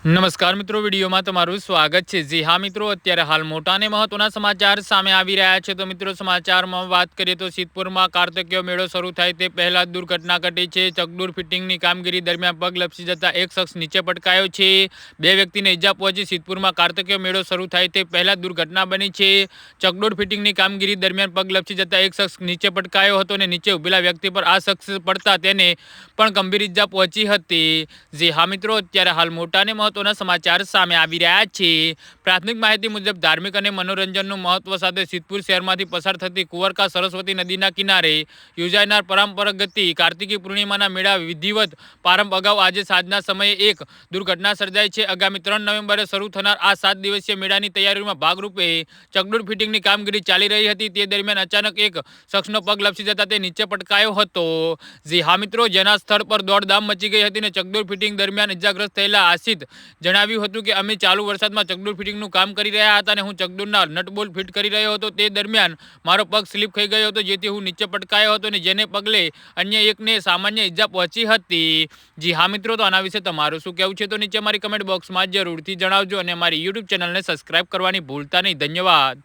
નમસ્કાર મિત્રો, વિડીયોમાં તમારું સ્વાગત છે। જી હા મિત્રો, અત્યારે હાલ મોટા અને મહત્વના સમાચાર સામે આવી રહ્યા છે। તો મિત્રો, સમાચારમાં વાત કરીએ તો સિદ્ધપુરમાં કાર્તિકીય મેળો શરૂ થાય તે પહેલા દુર્ઘટના ઘટી છે। ચકડોળ ફિટિંગની કામગીરી દરમિયાન પગ લપસી જતા એક શખ્સ નીચે પટકાયો છે। બે વ્યક્તિને ઈજા પહોંચી। સિદ્ધપુરમાં કાર્તિકીય મેળો શરૂ થાય તે પહેલા દુર્ઘટના બની છે। ચકડોળ ફિટિંગની કામગીરી દરમિયાન પગ લપસી જતા એક શખ્સ નીચે પટકાયો હતો અને નીચે ઉભેલા વ્યક્તિ પર આ શખ્સ પડતા તેને પણ ગંભીર ઈજા પહોંચી હતી। જી હા મિત્રો, અત્યારે હાલ મોટા અને મહત્વના સમાચાર સામે આવી રહ્યા છે। પ્રાથમિક માહિતી મુજબ ધાર્મિક અને મનોરંજનનું મહત્વ સાથે સિદ્ધપુર શહેરમાંથી પસાર થતી કુંવરકા સરસ્વતી નદીના કિનારે યોજાનાર પરંપરાગત કાર્તિકી પૂર્ણિમાના મેળા વિધિવત પ્રારંભ અગાઉ આજે સાંજના સમયે એક દુર્ઘટના સર્જાઈ છે। આગામી 3 નવેમ્બરે શરૂ થનાર આ 7 દિવસીય મેળાની તૈયારીઓમાં ભાગરૂપે ચકડોળ ફિટિંગની કામગીરી ચાલી રહી હતી। તે દરમિયાન અચાનક એક શખ્સનો પગ લપસી જતા તે નીચે પટકાયો હતો। જી હા મિત્રો, જેના સ્થળ પર દોડધામ મચી ગઈ હતી અને ચકડોળ ફિટિંગ દરમિયાન ઇજાગ્રસ્ત થયેલા આશિત જણાવ્યું હતું કે અમે ચાલુ વરસાદમાં ચકડોળ ફિટિંગનું કામ કરી રહ્યા હતા અને હું ચકડોળના નટબોલ્ટ ફિટ કરી રહ્યો હતો। તે દરમિયાન મારો પગ સ્લીપ થઈ ગયો હતો, જેથી હું નીચે પટકાયો હતો અને જેને પગલે અન્ય એકને સામાન્ય ઈજા પહોંચી હતી। જી હા મિત્રો, તો આના વિશે તમારું શું કહેવું છે તો નીચે મારી કમેન્ટ બોક્સમાં જરૂરથી જણાવજો અને મારી યુટ્યુબ ચેનલને સબસ્ક્રાઇબ કરવાની ભૂલતા નહીં। ધન્યવાદ।